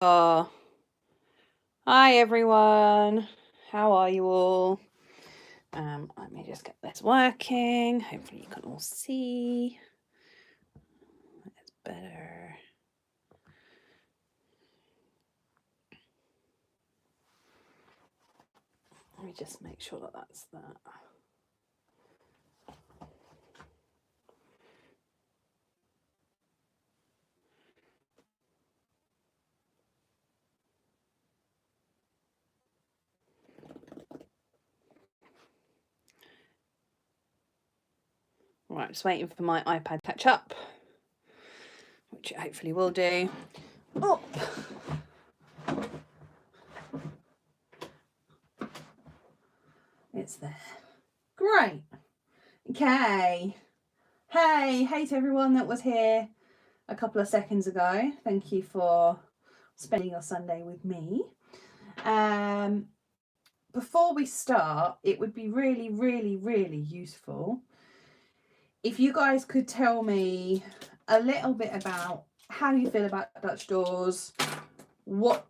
Hi everyone, how are you all? Let me just get this working. Hopefully you can all see. It's better. Let me just make sure that that's that. Right, just waiting for my iPad to catch up, which it hopefully will do. Oh. It's there. Great. Okay. Hey to everyone that was here a couple of seconds ago. Thank you for spending your Sunday with me. Before we start, it would be really useful if you guys could tell me a little bit about how you feel about Dutch doors, what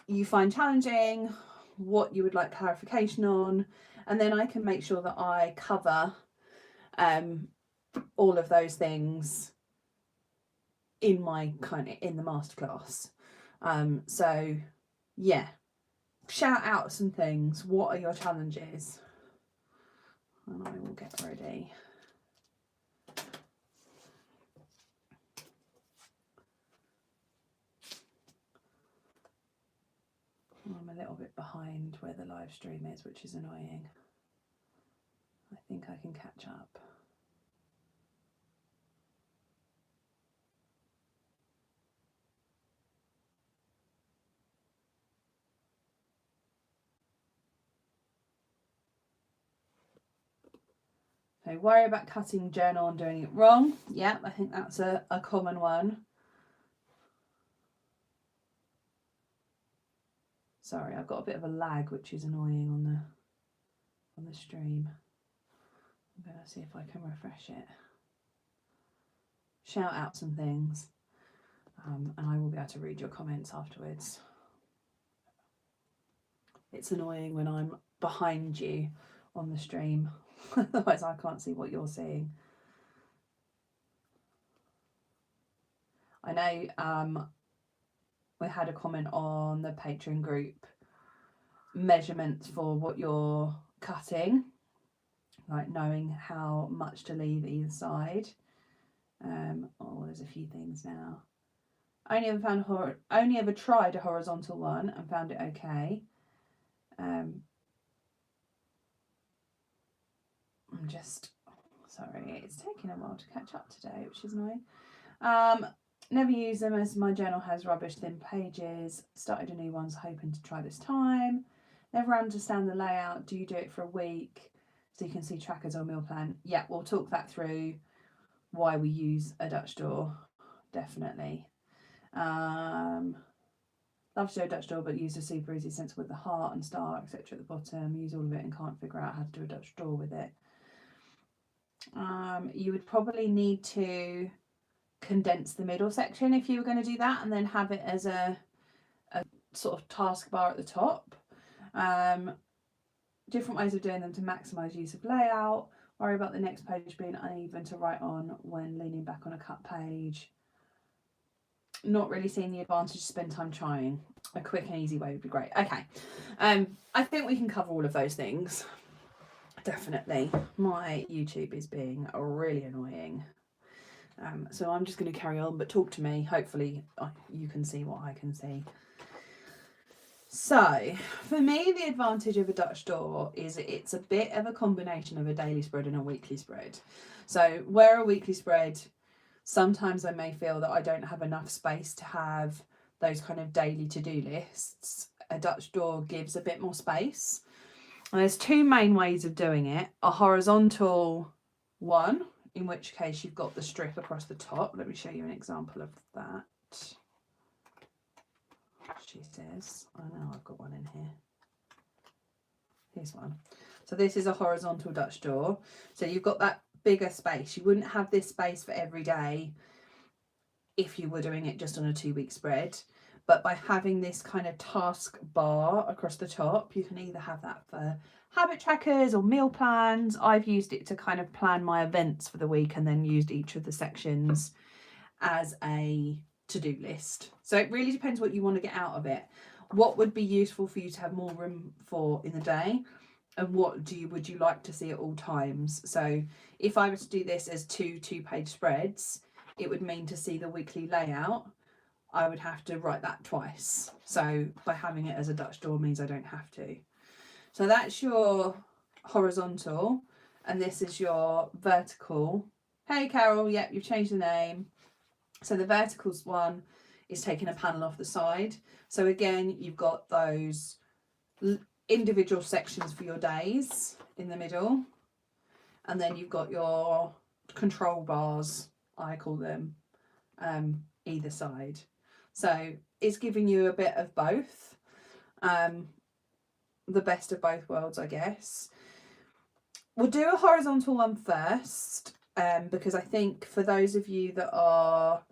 you find challenging, what you would like clarification on, and then I can make sure that I cover all of those things in the masterclass. So yeah, shout out some things. What are your challenges? And I will get ready. I'm a little bit behind where the live stream is, which is annoying. I think I can catch up. So worry about cutting journal and doing it wrong. Yeah, I think that's a common one. Sorry, I've got a bit of a lag, which is annoying on the stream. I'm going to see if I can refresh it. Shout out some things, and I will be able to read your comments afterwards. It's annoying when I'm behind you on the stream, otherwise I can't see what you're seeing. I know we had a comment on the Patreon group, measurements for what you're cutting, like knowing how much to leave either side. There's a few things now. Only ever tried a horizontal one and found it okay. I'm just sorry, it's taking a while to catch up today, which is annoying. Never use them as my journal has rubbish thin pages. Started a new one, hoping to try this time. Never understand the layout. Do you do it for a week so you can see trackers or meal plan? Yeah, we'll talk that through, why we use a Dutch door, definitely. Love to do a Dutch door, but use a super easy stencil with the heart and star, etc. at the bottom. Use all of it and can't figure out how to do a Dutch door with it. You would probably need to condense the middle section if you were going to do that, and then have it as a sort of taskbar at the top. Different ways of doing them to maximize use of layout. Worry about the next page being uneven to write on when leaning back on a cut page. Not really seeing the advantage to spend time trying. A quick and easy way would be great. Okay, I think we can cover all of those things. Definitely. My YouTube is being really annoying. So I'm just going to carry on, but talk to me. Hopefully you can see what I can see. So for me, the advantage of a Dutch door is it's a bit of a combination of a daily spread and a weekly spread. So where a weekly spread, sometimes I may feel that I don't have enough space to have those kind of daily to-do lists. A Dutch door gives a bit more space. And there's two main ways of doing it. A horizontal one, in which case you've got the strip across the top. Let me show you an example of that. She says, I know I've got one in here. Here's one. So this is a horizontal Dutch door. So you've got that bigger space. You wouldn't have this space for every day if you were doing it just on a 2-week spread. but by having this kind of task bar across the top, you can either have that for habit trackers or meal plans. I've used it to kind of plan my events for the week and then used each of the sections as a to-do list. So it really depends what you want to get out of it. What would be useful for you to have more room for in the day, and what would you like to see at all times? So if I were to do this as two-page spreads, it would mean to see the weekly layout, I would have to write that twice. So by having it as a Dutch door means I don't have to. So that's your horizontal, and this is your vertical. Hey Carol, yep, you've changed the name. So the verticals one is taking a panel off the side. So again, you've got those individual sections for your days in the middle, and then you've got your control bars, I call them, either side. So it's giving you a bit of both, the best of both worlds, I guess. We'll do a horizontal one first, because I think for those of you that are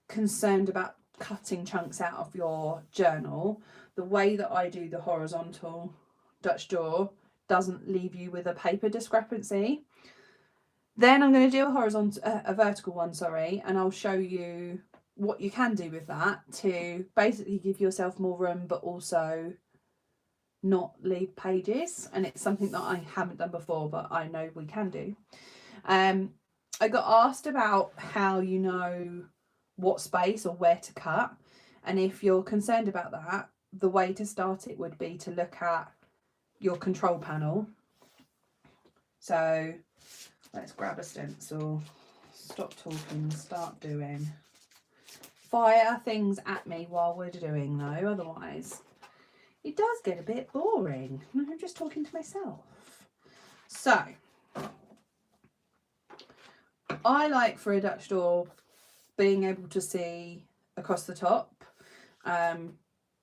concerned about cutting chunks out of your journal, the way that I do the horizontal Dutch door doesn't leave you with a paper discrepancy. Then I'm going to do a vertical one, and I'll show you what you can do with that to basically give yourself more room, but also not leave pages. And it's something that I haven't done before, but I know we can do. I got asked about how you know what space or where to cut, and if you're concerned about that, the way to start it would be to look at your control panel. So let's grab a stencil, stop talking, start doing. Fire things at me while we're doing though, otherwise it does get a bit boring. I'm just talking to myself. So I like for a Dutch door being able to see across the top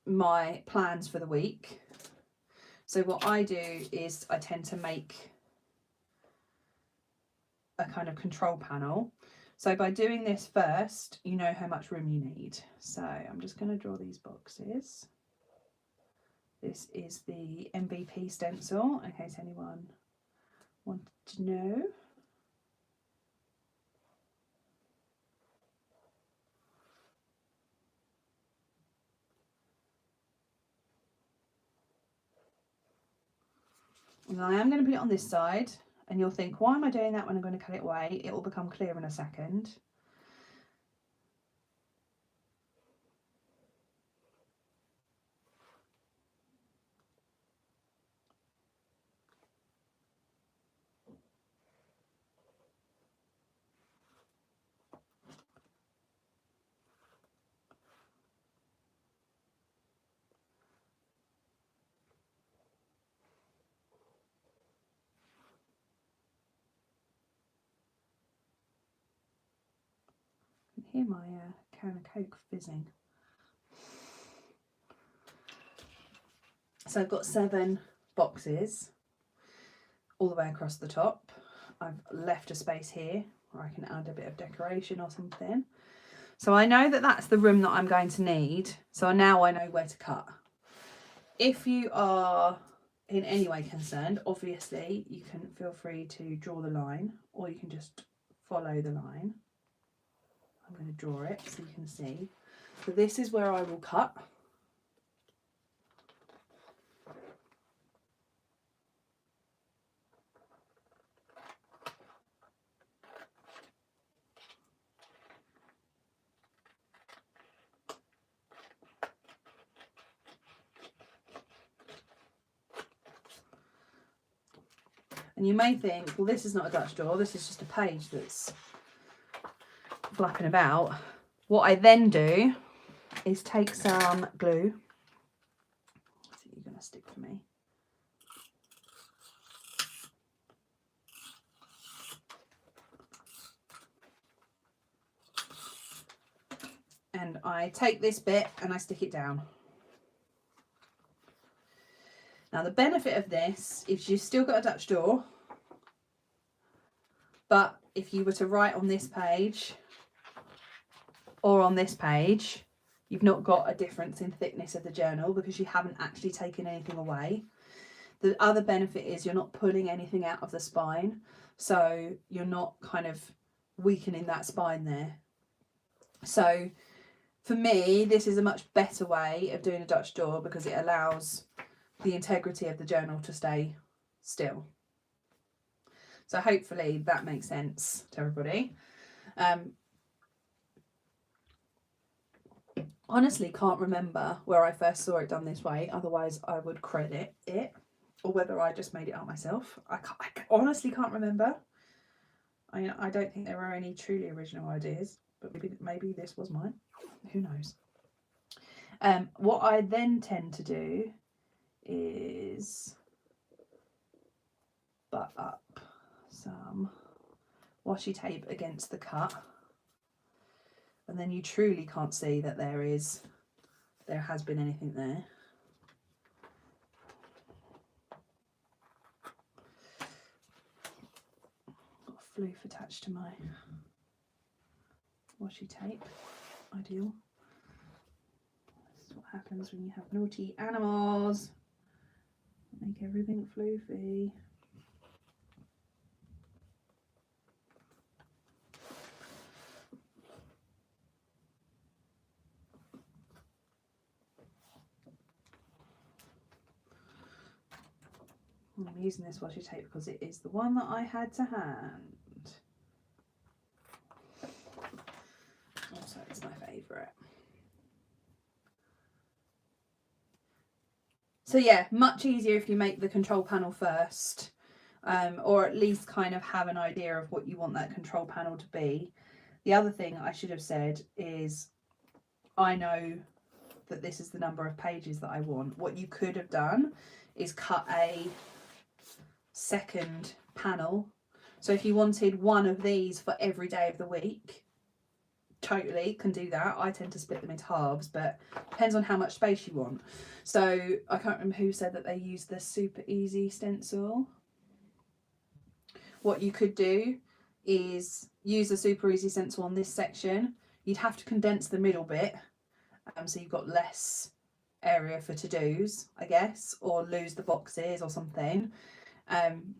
my plans for the week. So what I do is I tend to make a kind of control panel. So by doing this first, you know how much room you need. So I'm just going to draw these boxes. This is the MVP stencil, in case anyone wanted to know. And I am going to put it on this side, and you'll think, why am I doing that when I'm going to cut it away? It will become clear in a second. I can hear my can of Coke fizzing. So I've got 7 boxes all the way across the top. I've left a space here where I can add a bit of decoration or something. So I know that that's the room that I'm going to need. So now I know where to cut. If you are in any way concerned, obviously you can feel free to draw the line, or you can just follow the line. I'm going to draw it so you can see. So this is where I will cut. And you may think, well, this is not a Dutch door, this is just a page that's flapping about. What I then do is take some glue. I think you're going to stick for me. And I take this bit and I stick it down. Now the benefit of this is you've still got a Dutch door, but if you were to write on this page or on this page, You've not got a difference in thickness of the journal because you haven't actually taken anything away. The other benefit is you're not pulling anything out of the spine, so you're not kind of weakening that spine there. So for me, this is a much better way of doing a Dutch door because it allows the integrity of the journal to stay still. So hopefully that makes sense to everybody. Honestly, can't remember where I first saw it done this way. Otherwise, I would credit it, or whether I just made it up myself. I honestly can't remember. I don't think there were any truly original ideas, but maybe this was mine. Who knows? What I then tend to do is butt up some washi tape against the cut, and then you truly can't see that there has been anything there. Got a floof attached to my washi tape. Ideal. This is what happens when you have naughty animals. Make everything floofy. I'm using this washi tape because it is the one that I had to hand. Also, it's my favourite. So yeah, much easier if you make the control panel first, or at least kind of have an idea of what you want that control panel to be. The other thing I should have said is I know that this is the number of pages that I want. What you could have done is cut a second panel. So if you wanted one of these for every day of the week, totally can do that. I tend to split them into halves, but depends on how much space you want. So I can't remember who said that they use the super easy stencil. What you could do is use the super easy stencil on this section. You'd have to condense the middle bit, so you've got less area for to-dos, I guess, or lose the boxes or something.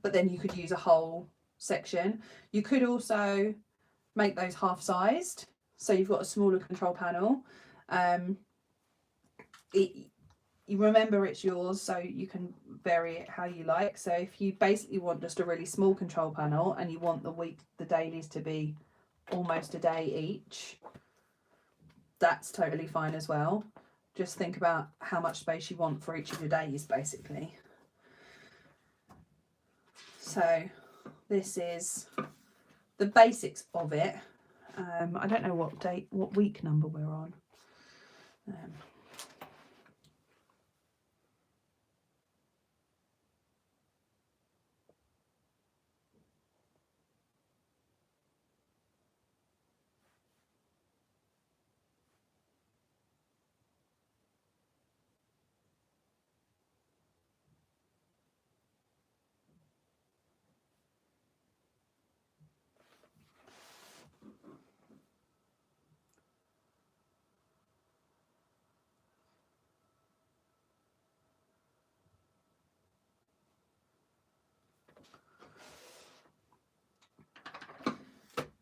But then you could use a whole section. You could also make those half-sized, so you've got a smaller control panel. You remember it's yours, so you can vary it how you like. So if you basically want just a really small control panel and you want the dailies to be almost a day each, that's totally fine as well. Just think about how much space you want for each of your days, basically. So this is the basics of it. I don't know what week number we're on.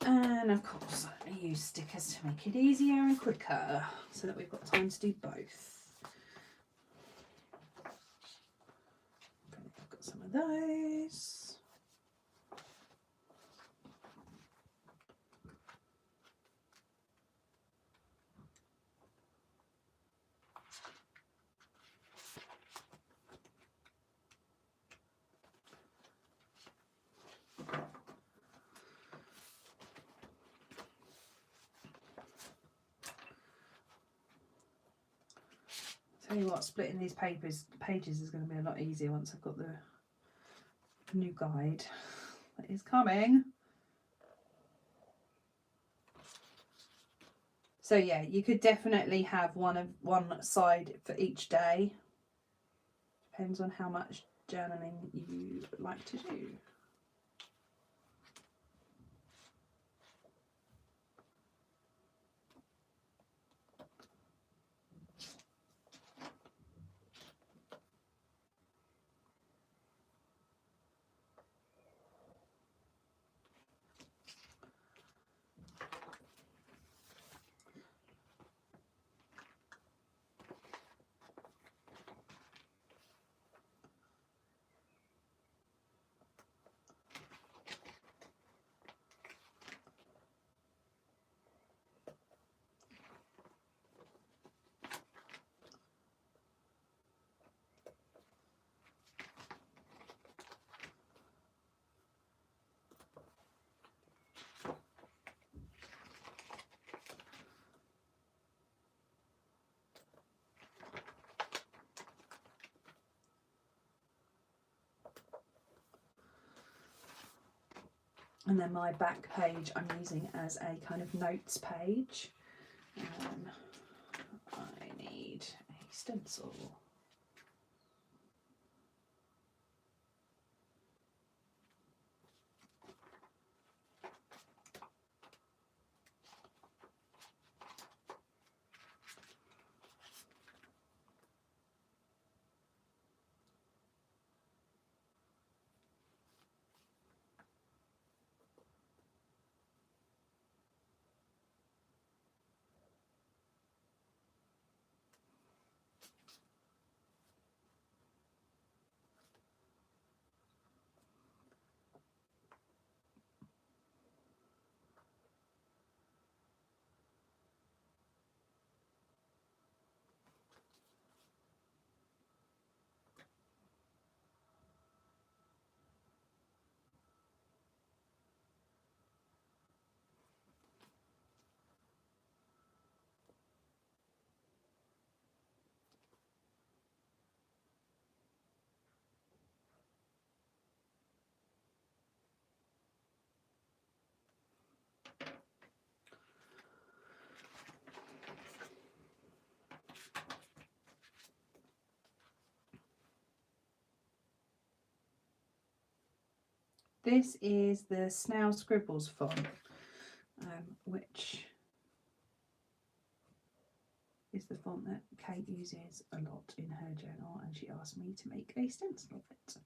And of course I use stickers to make it easier and quicker so that we've got time to do both. I've got some of those. Tell you what, splitting these pages is going to be a lot easier once I've got the new guide that is coming. So yeah, you could definitely have one side for each day. Depends on how much journaling you like to do. And then my back page I'm using as a kind of notes page. I need a stencil. This is the Snail Scribbles font, which is the font that Kate uses a lot in her journal, and she asked me to make a stencil of it.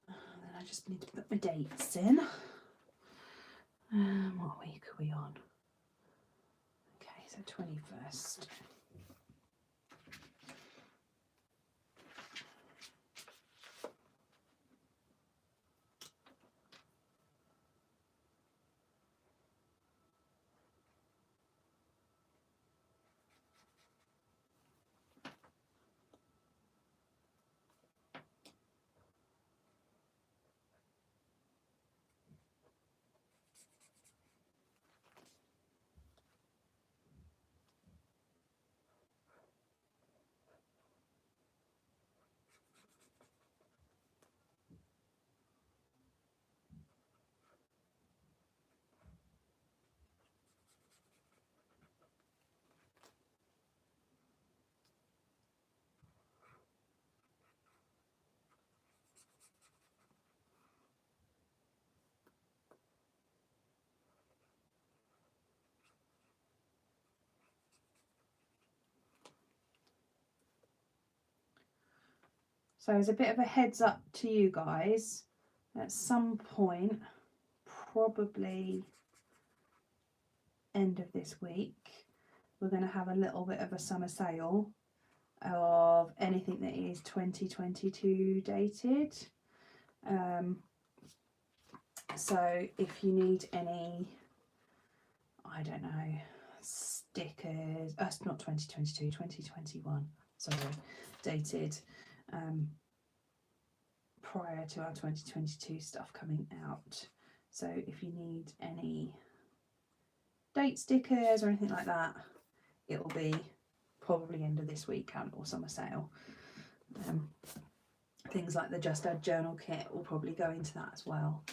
And then I just need to put my dates in. What week are we on? Okay, so 21st. So as a bit of a heads up to you guys, at some point, probably end of this week, we're going to have a little bit of a summer sale of anything that is 2022 dated. So if you need any, I don't know, stickers, not 2022, 2021, sorry, dated, prior to our 2022 stuff coming out. So if you need any date stickers or anything like that, it will be probably end of this week or summer sale. Things like the Just Add journal kit will probably go into that as well.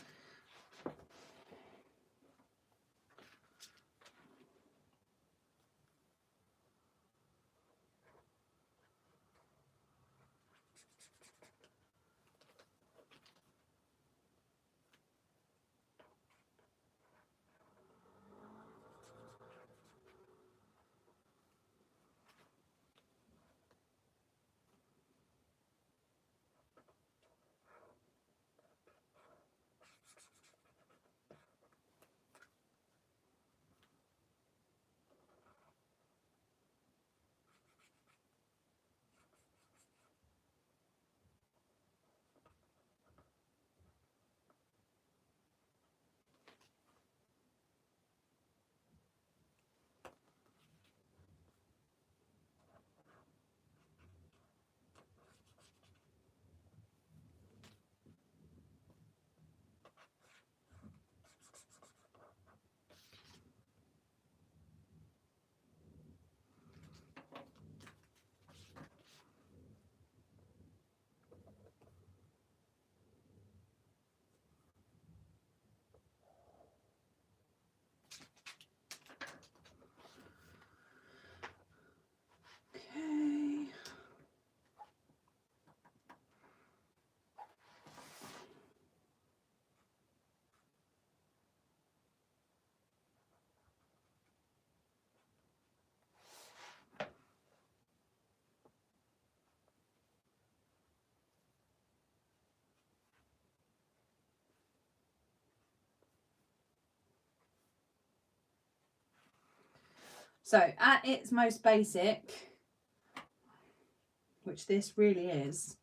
So at its most basic, which this really is,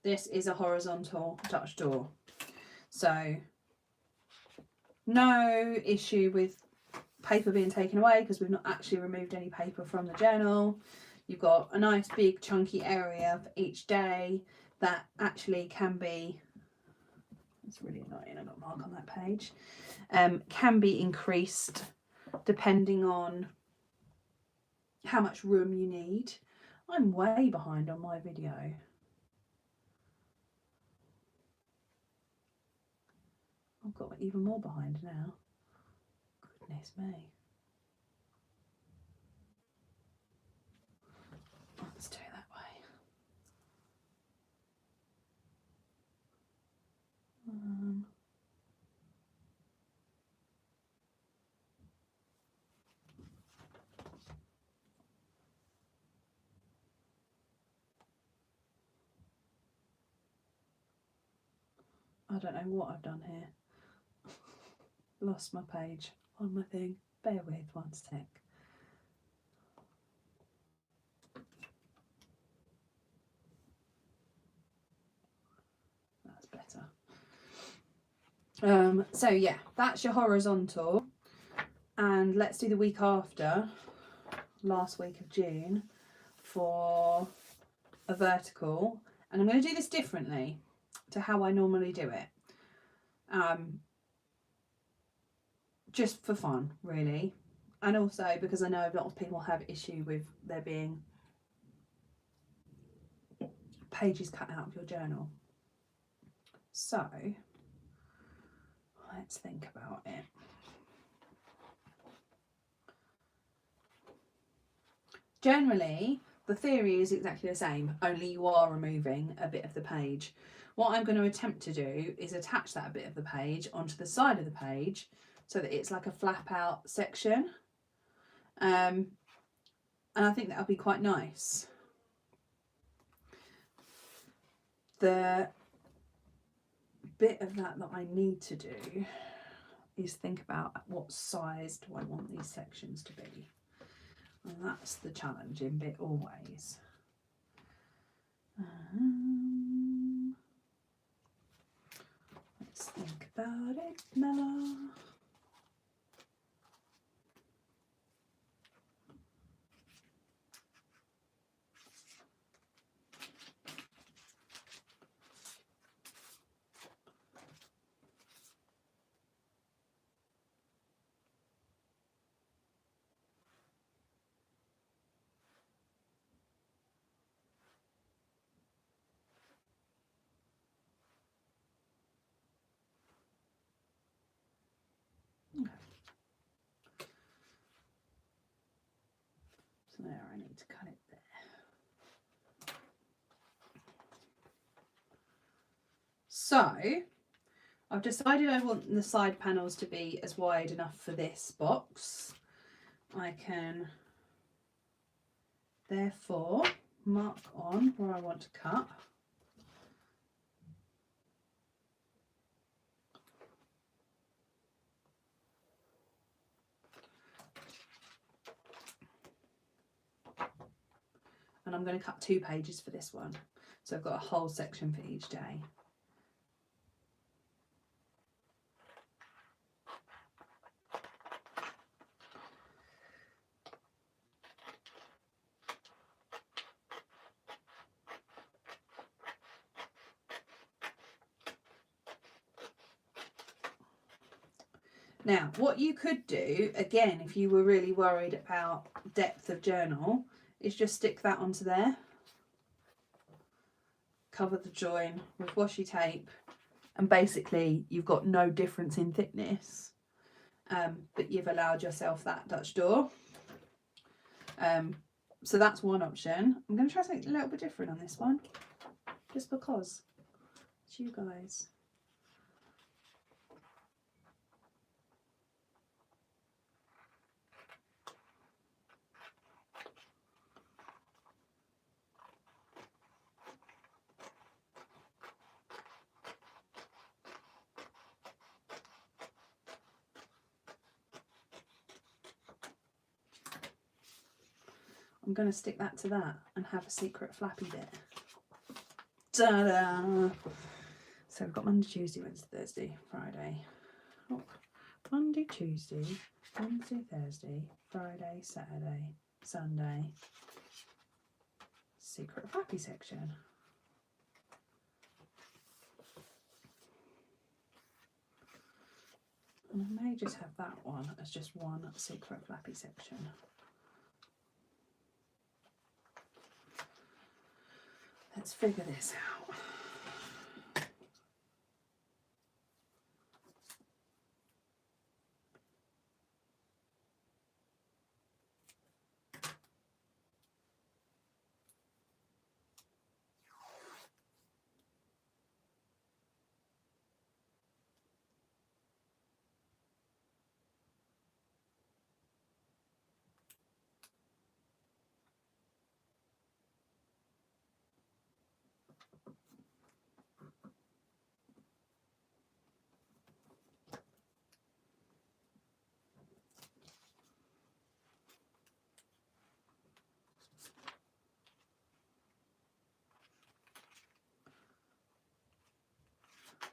this is a horizontal Dutch door. So no issue with paper being taken away because we've not actually removed any paper from the journal. You've got a nice big chunky area for each day that actually can be, it's really annoying, I've got a mark on that page, can be increased depending on how much room you need. I'm way behind on my video. I've got even more behind now. Goodness me. Let's do it that way. I don't know what I've done here. Lost my page on my thing. Bear with, one sec. That's better. So yeah, that's your horizontal. And let's do the week after, last week of June, for a vertical. And I'm going to do this differently to how I normally do it. Just for fun, really. And also because I know a lot of people have issue with there being pages cut out of your journal. So let's think about it. Generally, the theory is exactly the same, only you are removing a bit of the page. What I'm going to attempt to do is attach that bit of the page onto the side of the page so that it's like a flap out section. And I think that'll be quite nice. The bit of that I need to do is think about what size do I want these sections to be. And that's the challenging bit always. Let's think about it, Mella. So there, I need to cut it there. So I've decided I want the side panels to be as wide enough for this box. I can therefore mark on where I want to cut. And I'm going to cut 2 pages for this one. So I've got a whole section for each day. Now, what you could do, again, if you were really worried about depth of journal, is just stick that onto there. Cover the join with washi tape, and basically you've got no difference in thickness, but you've allowed yourself that Dutch door. So that's one option. I'm going to try something a little bit different on this one, just because it's you guys. I'm going to stick that to that and have a secret flappy bit. Ta-da! So we've got Monday, Tuesday, Wednesday, Thursday, Friday. Oh, Monday, Tuesday, Wednesday, Thursday, Friday, Saturday, Sunday. Secret flappy section. And I may just have that one as just one secret flappy section. Let's figure this out.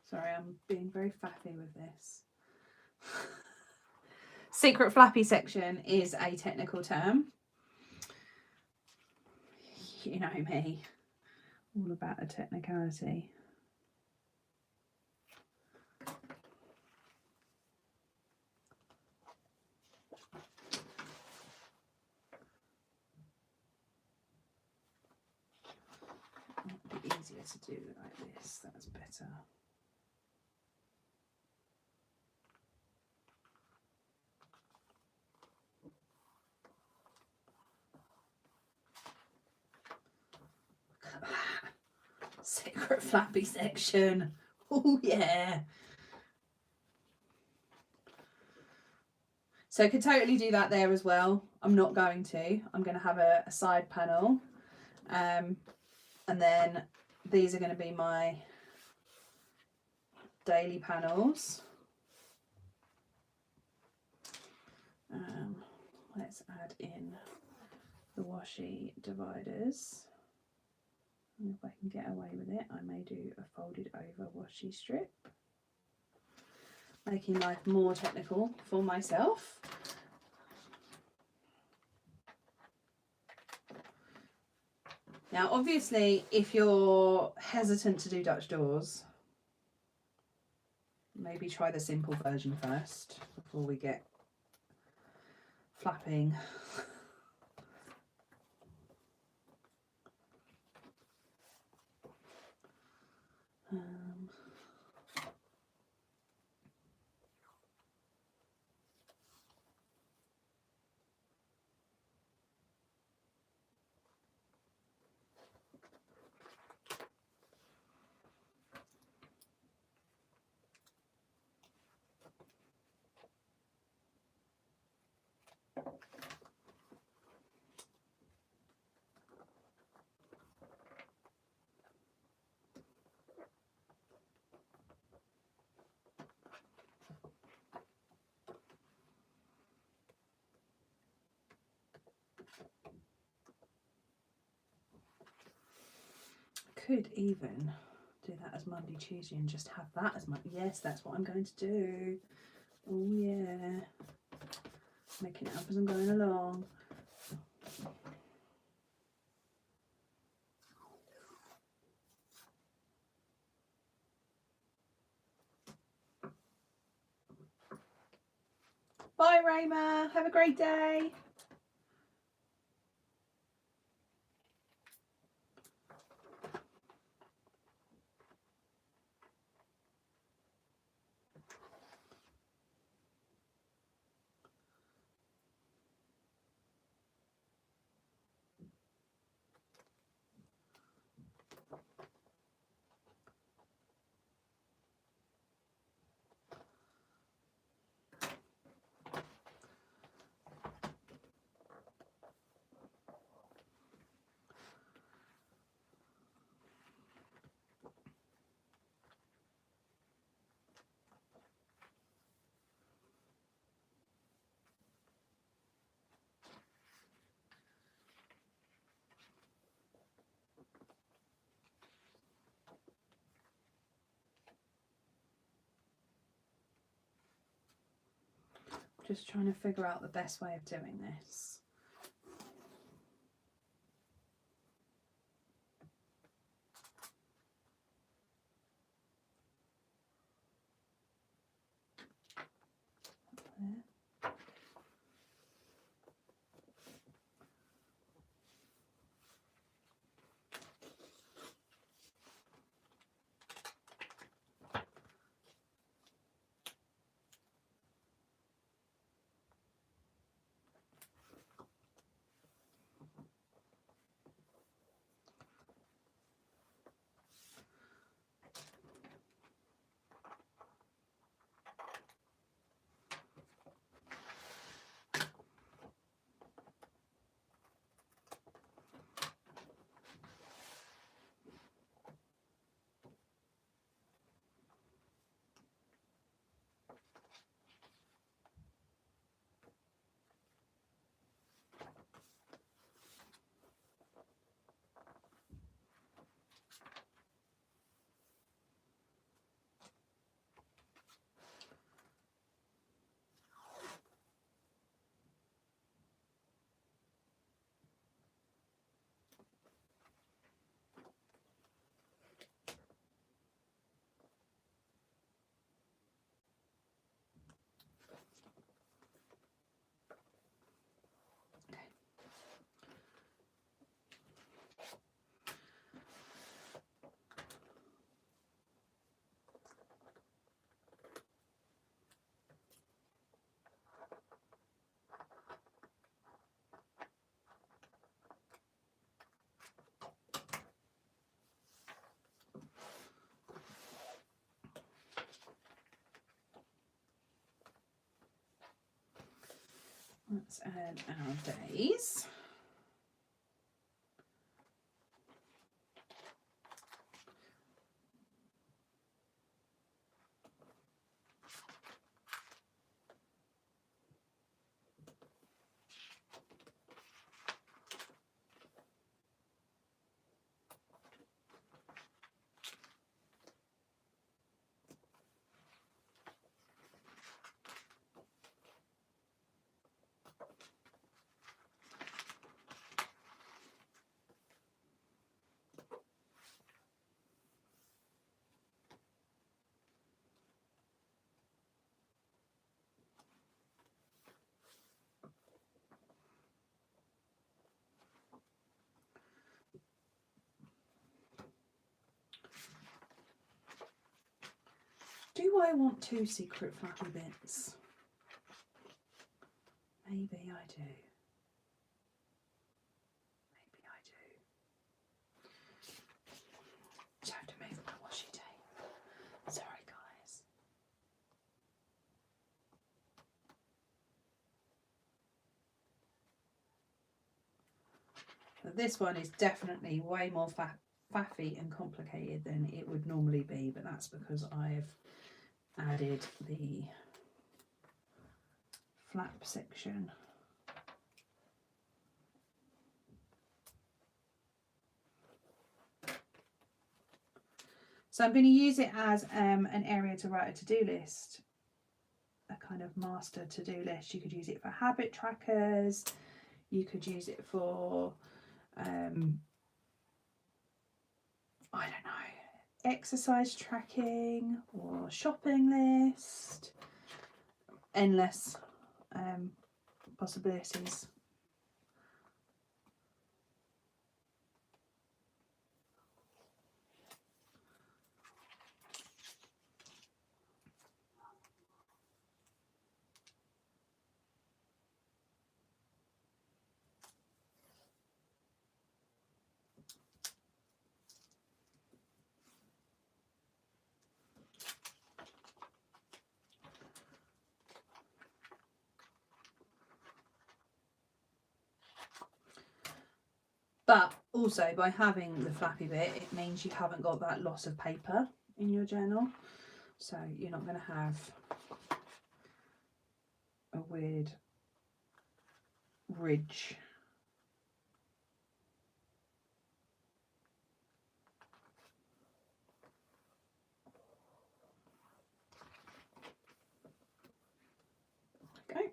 Sorry, I'm being very faffy with this. Secret flappy section is a technical term. You know me, all about a technicality. It would be easier to do like this, that's better. Look at that. Secret flappy section. Oh yeah. So I could totally do that there as well. I'm not going to. I'm going to have a side panel. And then these are going to be my daily panels. Let's add in the washi dividers. And if I can get away with it, I may do a folded over washi strip, making life more technical for myself. Now, obviously, if you're hesitant to do Dutch doors, maybe try the simple version first before we get flapping. Could even do that as Monday, Tuesday and just have that as my, yes, that's what I'm going to do. Oh yeah, making it up as I'm going along. Bye Rayma, have a great day. Just trying to figure out the best way of doing this. There. Let's add our days. Do I want 2 secret flappy bits? Maybe I do. Maybe I do. Just have to move my washi tape. Sorry, guys. But this one is definitely way more faffy and complicated than it would normally be, but that's because I've added the flap section. So I'm going to use it as an area to write a to-do list, a kind of master to-do list. You could use it for habit trackers, you could use it for I don't know, exercise tracking or shopping list. Endless possibilities. But also by having the flappy bit, it means you haven't got that loss of paper in your journal. So you're not going to have a weird ridge. Okay.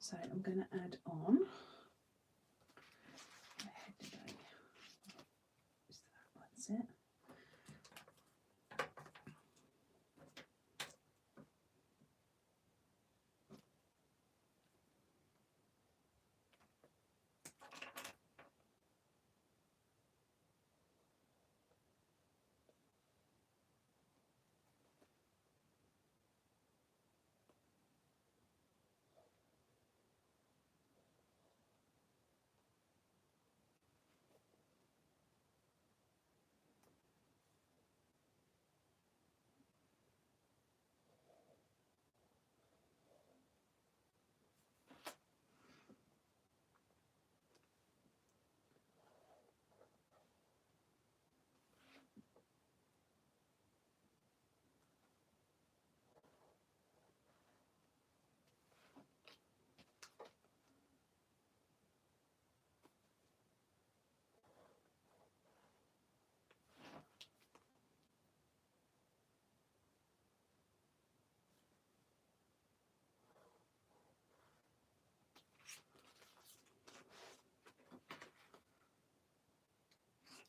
So I'm going to add on. Where did I? That's it.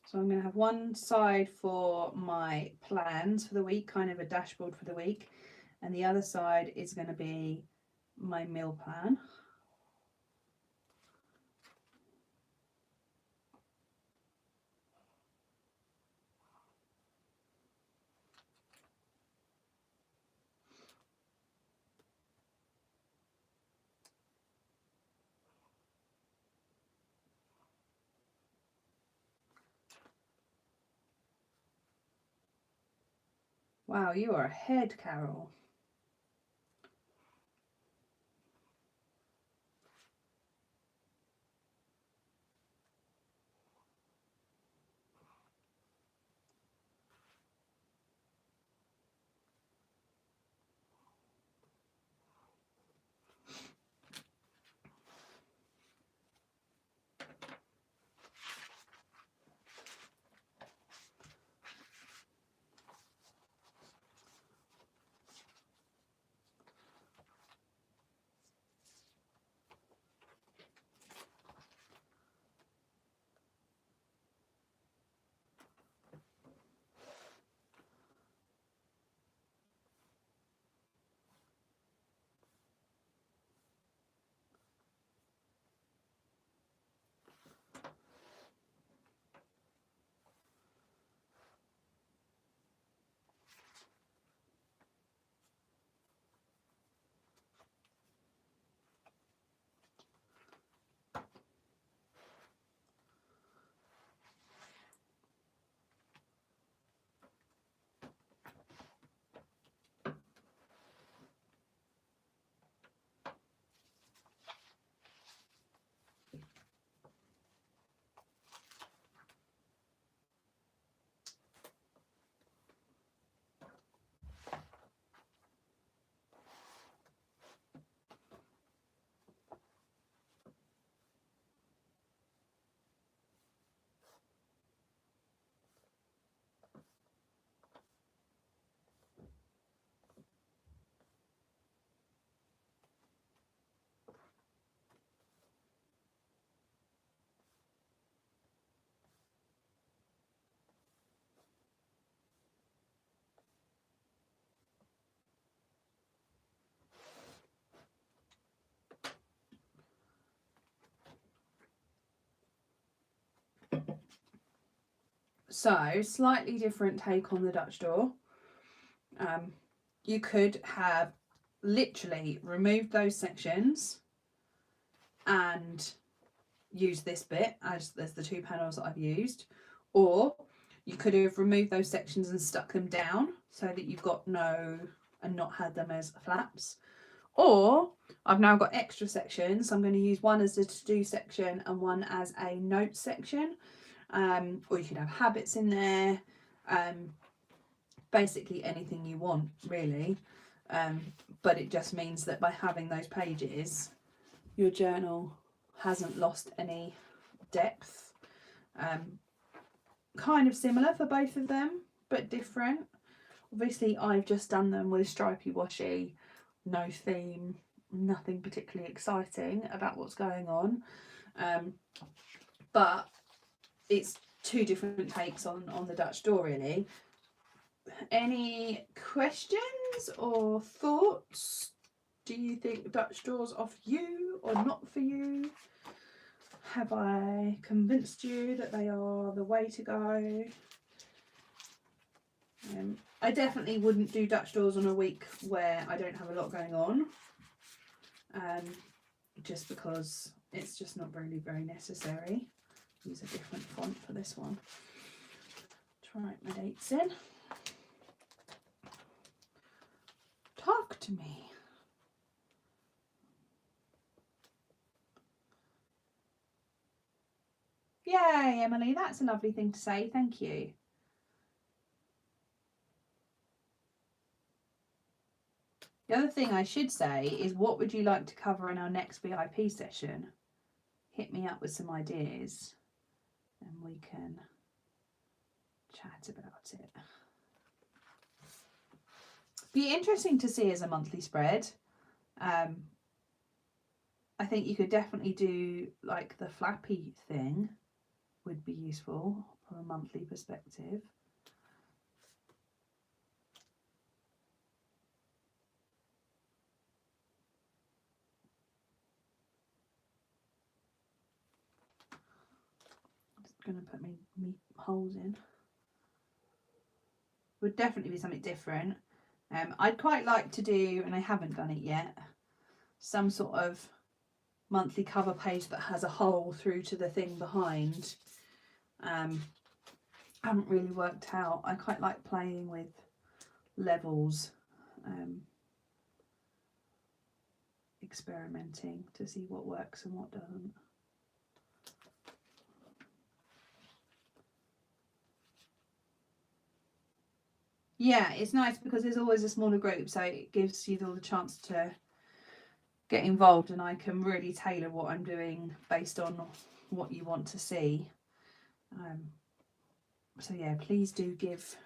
So I'm going to have one side for my plans for the week, kind of a dashboard for the week, and the other side is going to be my meal plan. Wow, you are ahead, Carol. So, slightly different take on the Dutch door. You could have literally removed those sections and use this bit as there's the two panels that I've used, or you could have removed those sections and stuck them down so that you've got and not had them as flaps. Or I've now got extra sections, so I'm going to use one as a to-do section and one as a note section. Or you could have habits in there, basically anything you want really, but it just means that by having those pages your journal hasn't lost any depth. Kind of similar for both of them but different. Obviously I've just done them with stripy washi, no theme, nothing particularly exciting about what's going on, but it's two different takes on the Dutch door, really. Any questions or thoughts? Do you think Dutch doors are for you or not for you? Have I convinced you that they are the way to go? I definitely wouldn't do Dutch doors on a week where I don't have a lot going on, just because it's just not really very necessary. Use a different font for this one. Try write my dates in. Talk to me. Yay, Emily, that's a lovely thing to say. Thank you. The other thing I should say is, what would you like to cover in our next VIP session? Hit me up with some ideas and we can chat about it. Be interesting to see as a monthly spread. I think you could definitely do like the flappy thing would be useful from a monthly perspective. I'm just going to put me holes in. Would definitely be something different. I'd quite like to do, and I haven't done it yet, some sort of monthly cover page that has a hole through to the thing behind. I haven't really worked out. I quite like playing with levels, experimenting to see what works and what doesn't. Yeah, it's nice because there's always a smaller group, so it gives you all the chance to get involved, and I can really tailor what I'm doing based on what you want to see. So yeah, please do give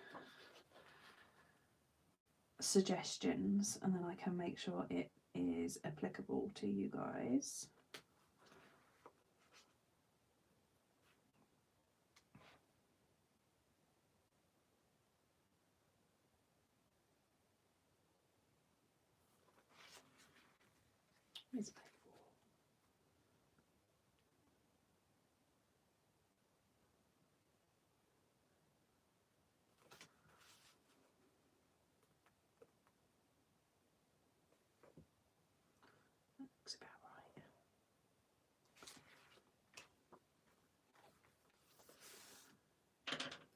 suggestions and then I can make sure it is applicable to you guys. Where's paper? Looks about right.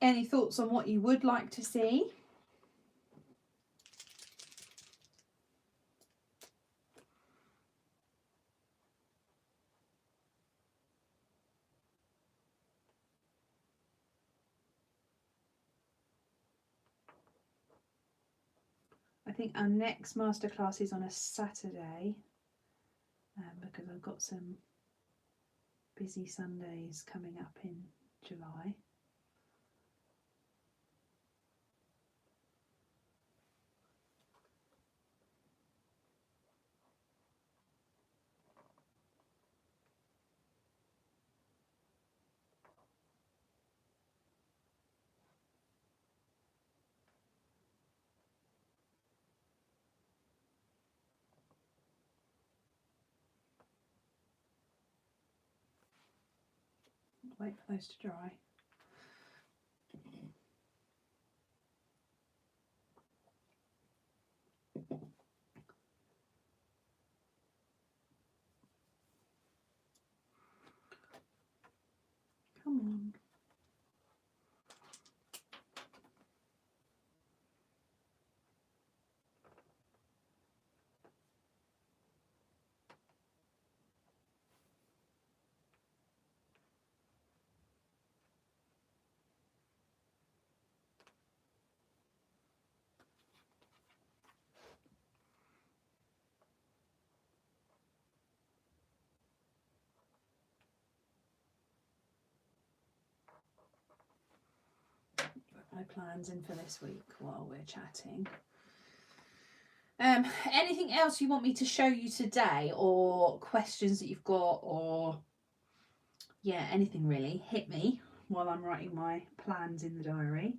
Any thoughts on what you would like to see? I think our next masterclass is on a Saturday, because I've got some busy Sundays coming up in July. Wait for those to dry. Come on. Put my plans in for this week while we're chatting. Anything else you want me to show you today, or questions that you've got, or yeah, anything really, hit me while I'm writing my plans in the diary.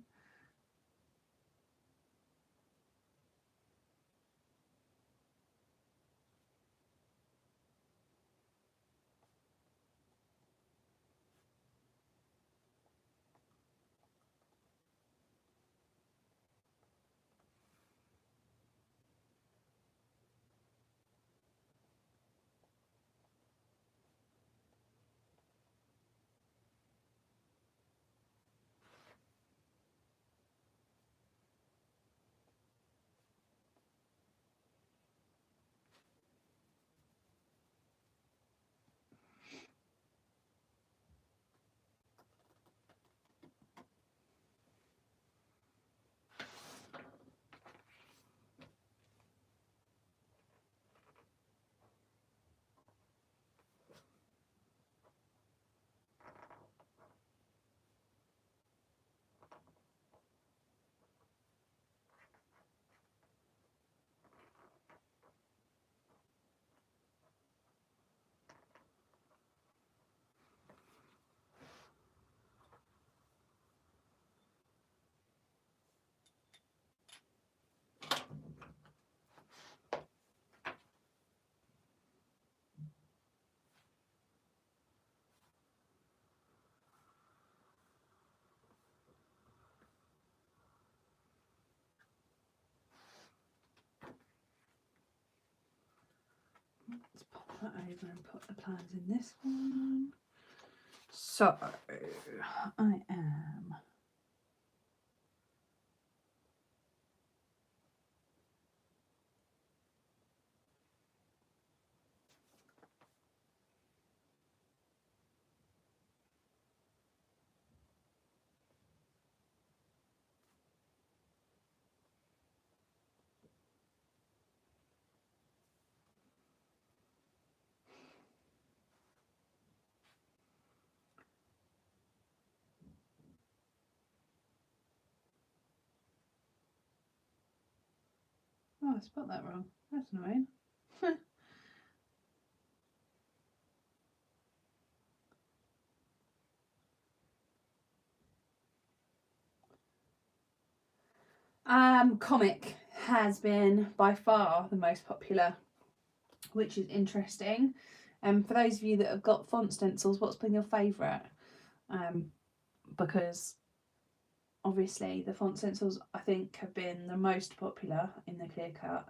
Let's pop that over and put the plans in this one. So I am oh, I spelled that wrong. That's annoying. Comic has been by far the most popular, which is interesting. For those of you that have got font stencils, what's been your favourite? Because obviously the font stencils I think have been the most popular in the clear cut,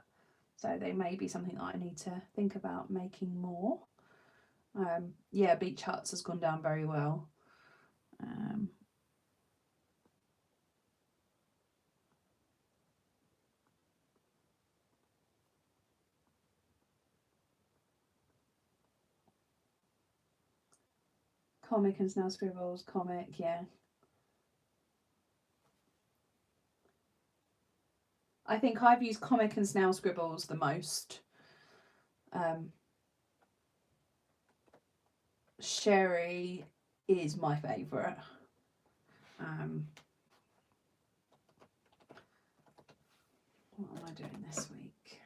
so they may be something that I need to think about making more. Yeah, Beach Huts has gone down very well. Comic and Snail Scribbles, comic, yeah. I think I've used Comic and Snail Scribbles the most. Sherry is my favourite. What am I doing this week?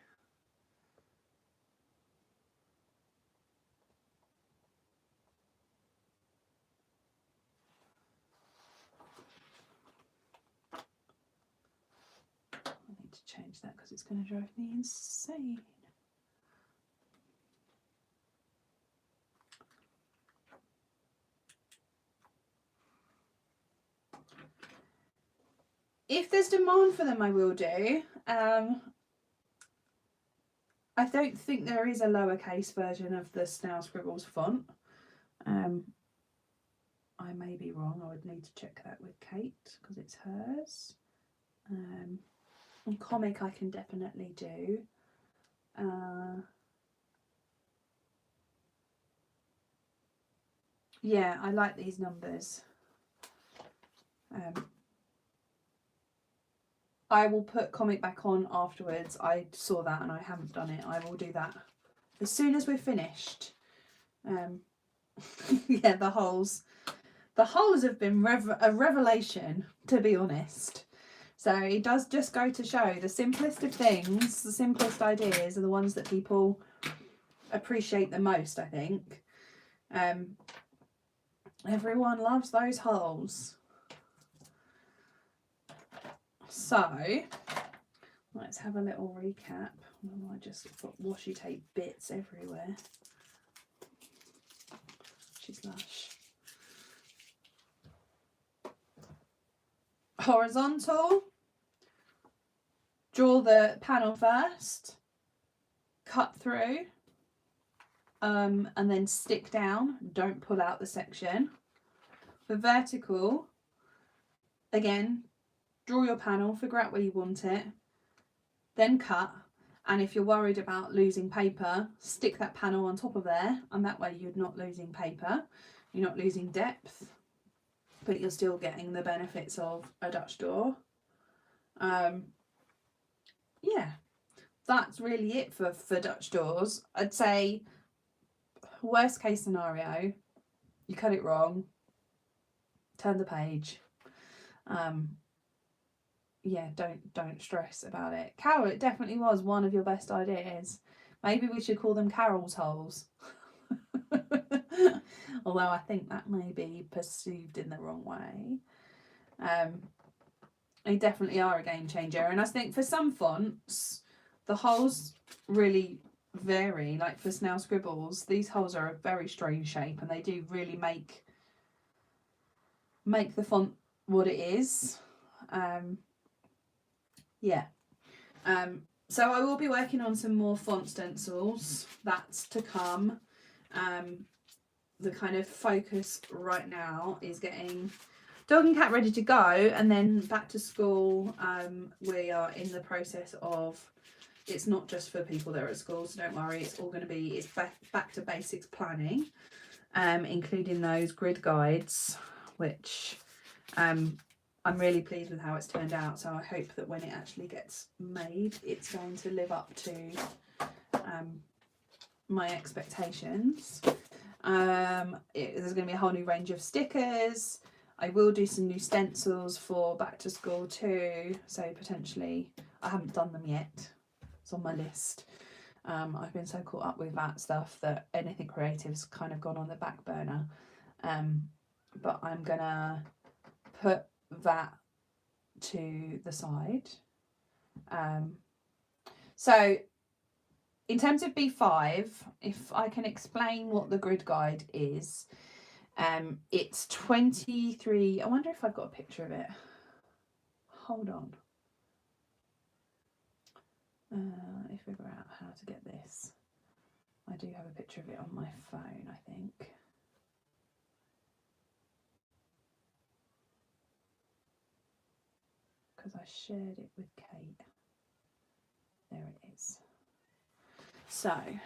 I need to change that because it's going to drive me insane. If there's demand for them, I will do. I don't think there is a lowercase version of the Snail Scribbles font. I may be wrong. I would need to check that with Kate because it's hers. And comic I can definitely do. Yeah, I like these numbers. I will put comic back on afterwards. I saw that and I haven't done it. I will do that as soon as we're finished. Yeah, the holes have been a revelation, to be honest. So it does just go to show the simplest of things, the simplest ideas are the ones that people appreciate the most, I think. Everyone loves those holes. So let's have a little recap. Oh, I just got washi tape bits everywhere. She's lush. Horizontal. Draw the panel first. Cut through. And then stick down. Don't pull out the section. For vertical, again, draw your panel, figure out where you want it, then cut. And if you're worried about losing paper, stick that panel on top of there, and that way you're not losing paper, you're not losing depth, but you're still getting the benefits of a Dutch door. Yeah, that's really it for Dutch doors. I'd say worst case scenario, you cut it wrong, turn the page. Yeah, don't stress about it. Carol, it definitely was one of your best ideas. Maybe we should call them Carol's holes. Although I think that may be perceived in the wrong way. They definitely are a game changer. And I think for some fonts, the holes really vary. Like for Snail Scribbles, these holes are a very strange shape and they do really make the font what it is. Yeah. So I will be working on some more font stencils. That's to come. The kind of focus right now is getting dog and cat ready to go, and then back to school. We are in the process of, it's not just for people that are at school, so don't worry, it's all going to be, it's back to basics planning, including those grid guides, which I'm really pleased with how it's turned out, so I hope that when it actually gets made, it's going to live up to my expectations. There's going to be a whole new range of stickers. I will do some new stencils for back to school too, so potentially, I haven't done them yet, it's on my list. I've been so caught up with that stuff that anything creative's kind of gone on the back burner, but I'm gonna put that to the side. So in terms of B5, if I can explain what the grid guide is, it's 23. I wonder if I've got a picture of it. Hold on. Let me figure out how to get this. I do have a picture of it on my phone, I think. Because I shared it with Kate. There it is. So, I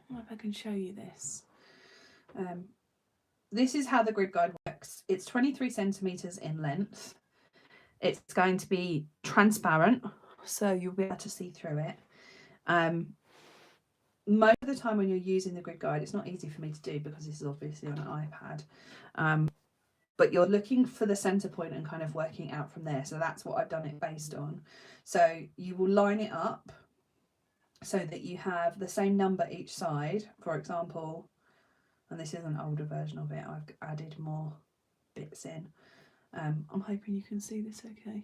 wonder if I can show you this. This is how the grid guide works. It's 23 centimetres in length. It's going to be transparent, so you'll be able to see through it. Most of the time when you're using the grid guide, it's not easy for me to do because this is obviously on an iPad. But you're looking for the center point and kind of working out from there. So that's what I've done it based on. So you will line it up so that you have the same number each side. For example, and this is an older version of it, I've added more bits in. I'm hoping you can see this okay.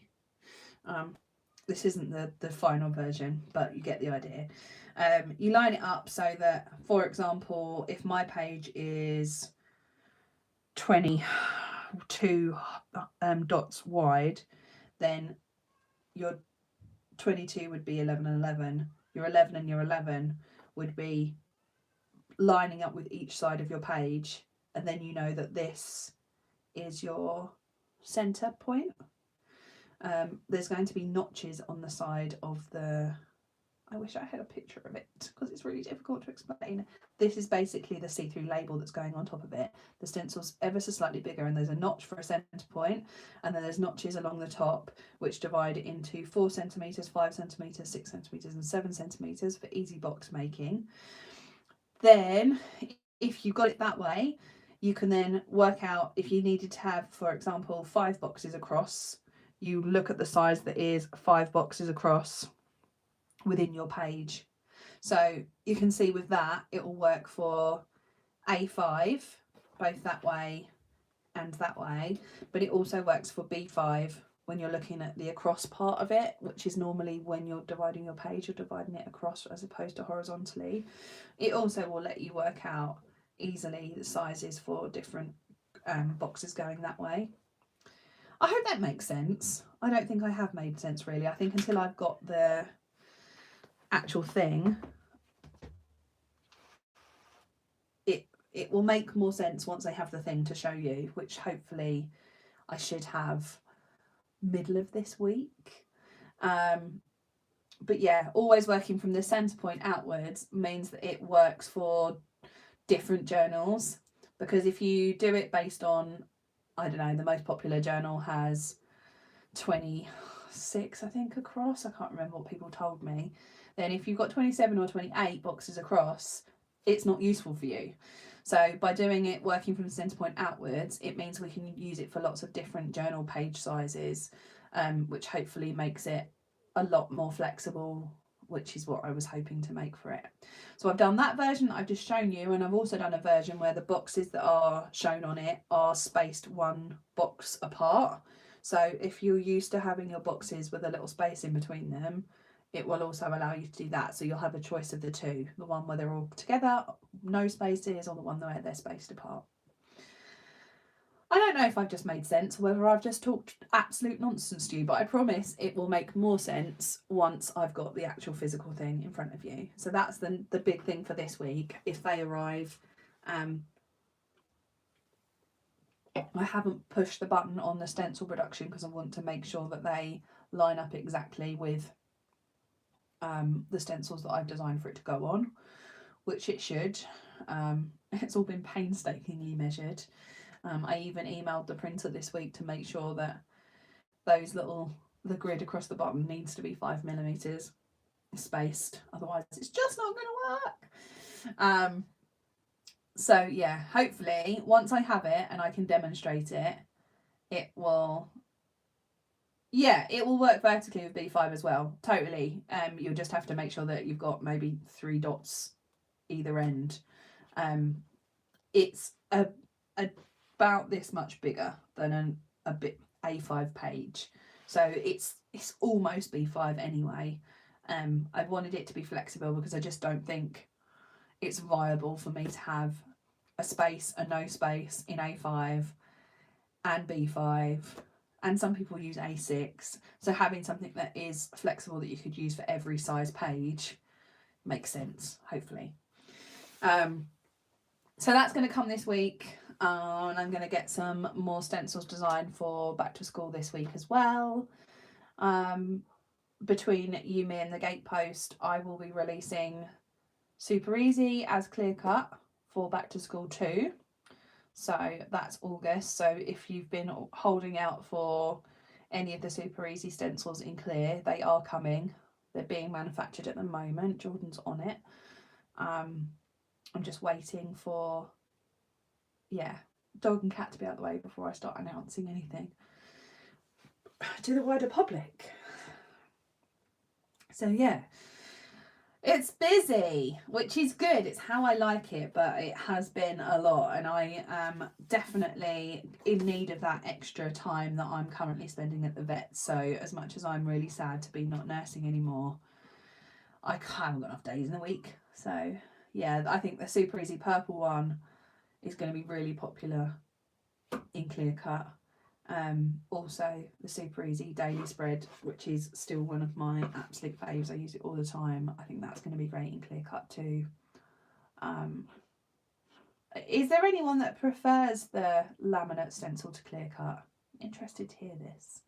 This isn't the final version, but you get the idea. You line it up so that, for example, if my page is 22 dots wide, then your 22 would be 11 and 11. Your 11 and your 11 would be lining up with each side of your page, and then you know that this is your center point. There's going to be notches on the side of the, I wish I had a picture of it because it's really difficult to explain. This is basically the see-through label that's going on top of it. The stencil's ever so slightly bigger, and there's a notch for a centre point, and then there's notches along the top which divide it into 4 centimetres, 5 centimetres, 6 centimetres and 7 centimetres for easy box making. Then if you got it that way, you can then work out if you needed to have, for example, 5 boxes across, you look at the size that is 5 boxes across within your page. So you can see with that, it will work for A5, both that way and that way, but it also works for B5 when you're looking at the across part of it, which is normally when you're dividing your page, you're dividing it across as opposed to horizontally. It also will let you work out easily the sizes for different boxes going that way. I hope that makes sense. I don't think I have made sense really. I think until I've got the actual thing, it will make more sense once I have the thing to show you, which hopefully I should have middle of this week. But yeah, always working from the centre point outwards means that it works for different journals, because if you do it based on, I don't know, the most popular journal has 26, I think, across. I can't remember what people told me. Then if you've got 27 or 28 boxes across, it's not useful for you. So by doing it working from the centre point outwards, it means we can use it for lots of different journal page sizes, which hopefully makes it a lot more flexible, which is what I was hoping to make for it. So I've done that version that I've just shown you, and I've also done a version where the boxes that are shown on it are spaced 1 box apart. So if you're used to having your boxes with a little space in between them, it will also allow you to do that. So you'll have a choice of the two, the one where they're all together, no spaces, or the one where they're spaced apart. I don't know if I've just made sense or whether I've just talked absolute nonsense to you, but I promise it will make more sense once I've got the actual physical thing in front of you. So that's the big thing for this week. If they arrive, I haven't pushed the button on the stencil production because I want to make sure that they line up exactly with the stencils that I've designed for it to go on, which it should. It's all been painstakingly measured. I even emailed the printer this week to make sure that the grid across the bottom needs to be 5mm spaced, otherwise it's just not going to work. So yeah, hopefully once I have it and I can demonstrate it, it will work vertically with B5 as well, totally. You'll just have to make sure that you've got maybe 3 dots either end. It's about this much bigger than a bit A5 page, so it's almost B5 anyway. I wanted it to be flexible because I just don't think it's viable for me to have a space, a no space in A5 and B5, and some people use A6, so having something that is flexible that you could use for every size page makes sense, hopefully. So that's going to come this week, and I'm going to get some more stencils designed for back to school this week as well. Between you, me and the gatepost, I will be releasing Super Easy as clear cut for back to school too. So that's August. So if you've been holding out for any of the Super Easy stencils in clear, they are coming. They're being manufactured at the moment. Jordan's on it. I'm just waiting for, dog and cat to be out of the way before I start announcing anything to the wider public. So yeah, it's busy, which is good. It's how I like it, but it has been a lot, and I am definitely in need of that extra time that I'm currently spending at the vet. So as much as I'm really sad to be not nursing anymore, I haven't got enough days in the week. So yeah, I think the Super Easy purple one is going to be really popular in clear cut. Also the Super Easy daily spread, which is still one of my absolute faves. I use it all the time. I think that's going to be great in clear cut too. Is there anyone that prefers the laminate stencil to clear cut? Interested to hear this.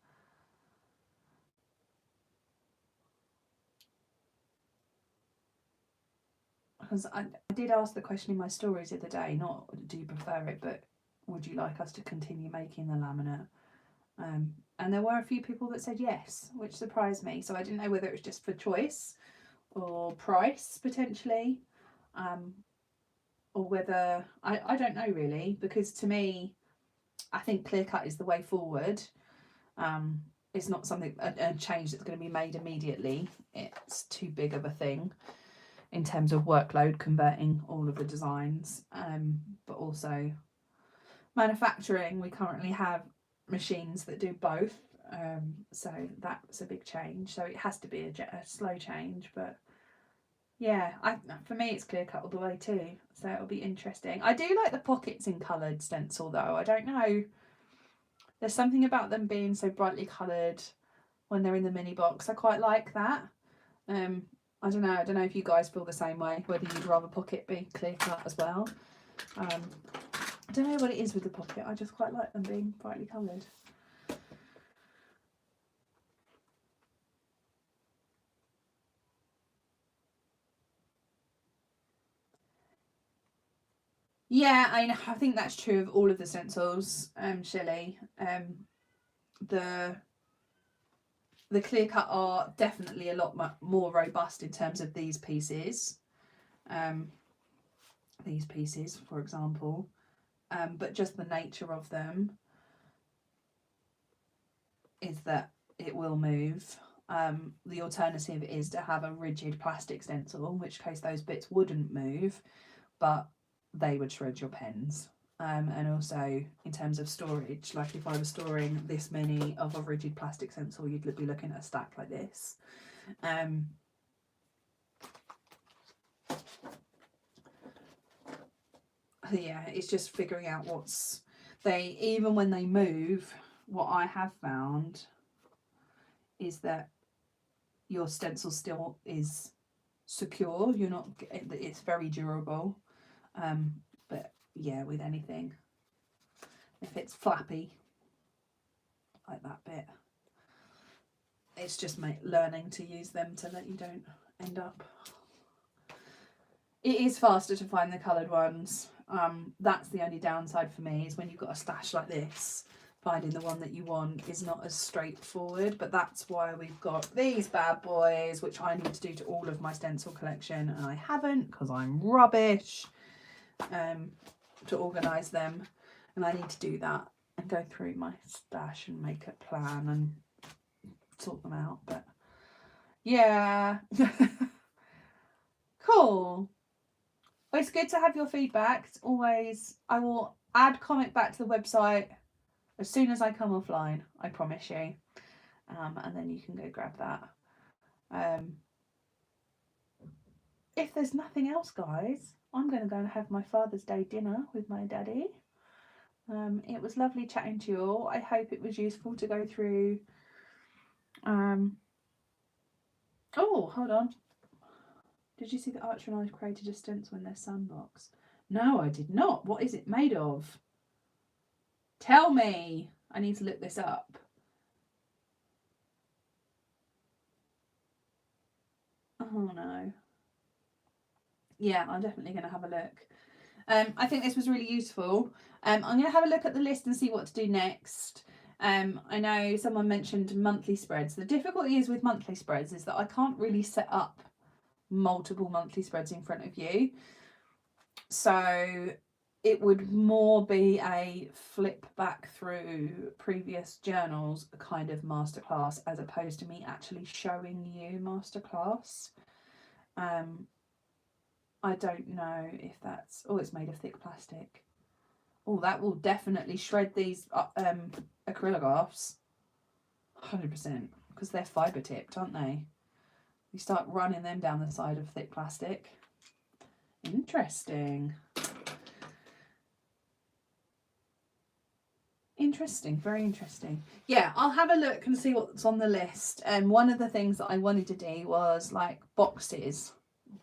Because I did ask the question in my stories the other day, not do you prefer it, but would you like us to continue making the laminate? And there were a few people that said yes, which surprised me. So I didn't know whether it was just for choice or price potentially, or whether, I don't know really, because to me, I think clear cut is the way forward. it's not something, a change that's going to be made immediately. It's too big of a thing in terms of workload converting all of the designs, but also manufacturing. We currently have machines that do both, so that's a big change. So it has to be a slow change, but yeah, for me it's clear cut all the way too, so it'll be interesting. I do like the pockets in coloured stencil though. I don't know, there's something about them being so brightly coloured when they're in the mini box. I quite like that. I don't know if you guys feel the same way, whether you'd rather pocket be clear cut as well. I don't know what it is with the pocket, I just quite like them being brightly coloured. Yeah, I think that's true of all of the stencils, Shelley. The clear cut are definitely a lot more robust in terms of these pieces. These pieces, for example, but just the nature of them is that it will move. The alternative is to have a rigid plastic stencil, in which case those bits wouldn't move, but they would shred your pens. And also in terms of storage, like if I was storing this many of a rigid plastic stencil, you'd be looking at a stack like this. Yeah, it's just figuring out even when they move, what I have found is that your stencil still is secure. It's very durable. But yeah, with anything, if it's flappy like that bit, it's just learning to use them so that you don't end up. It is faster to find the coloured ones. That's the only downside for me, is when you've got a stash like this, finding the one that you want is not as straightforward. But that's why we've got these bad boys, which I need to do to all of my stencil collection, and I haven't because I'm rubbish to organise them, and I need to do that and go through my stash and make a plan and sort them out. But yeah. Cool. Well, it's good to have your feedback. It's always, I will add comment back to the website as soon as I come offline, I promise you. And then you can go grab that. If there's nothing else, guys, I'm going to go and have my Father's Day dinner with my daddy. It was lovely chatting to you all. I hope it was useful to go through. Oh, hold on. Did you see that Archer and I created a stencil in their sandbox? No, I did not. What is it made of? Tell me. I need to look this up. Oh no. Yeah, I'm definitely going to have a look. I think this was really useful. I'm going to have a look at the list and see what to do next. I know someone mentioned monthly spreads. The difficulty is with monthly spreads is that I can't really set up multiple monthly spreads in front of you. So it would more be a flip back through previous journals kind of masterclass, as opposed to me actually showing you masterclass. I don't know if that's... Oh, it's made of thick plastic. Oh, that will definitely shred these acrylographs. 100%. Because they're fibre tipped, aren't they? You start running them down the side of thick plastic. Interesting. Interesting, very interesting. Yeah, I'll have a look and see what's on the list. And one of the things that I wanted to do was like boxes.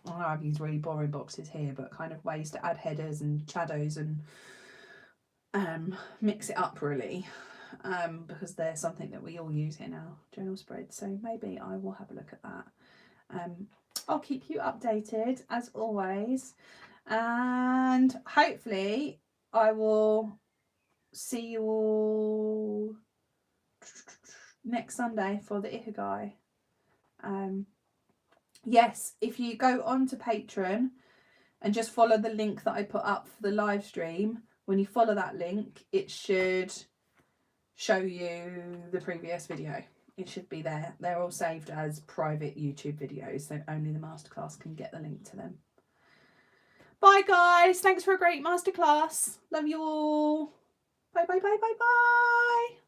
I know I've used really boring boxes here, but kind of ways to add headers and shadows and mix it up really, because they're something that we all use in our journal spreads. So maybe I will have a look at that. I'll keep you updated as always, and hopefully I will see you all next Sunday for the Ikigai. Yes, if you go on to Patreon and just follow the link that I put up for the live stream, when you follow that link, it should show you the previous video. it should be there. They're all saved as private YouTube videos, so only the masterclass can get the link to them. Bye guys, thanks for a great masterclass. Love you all. Bye bye bye bye bye.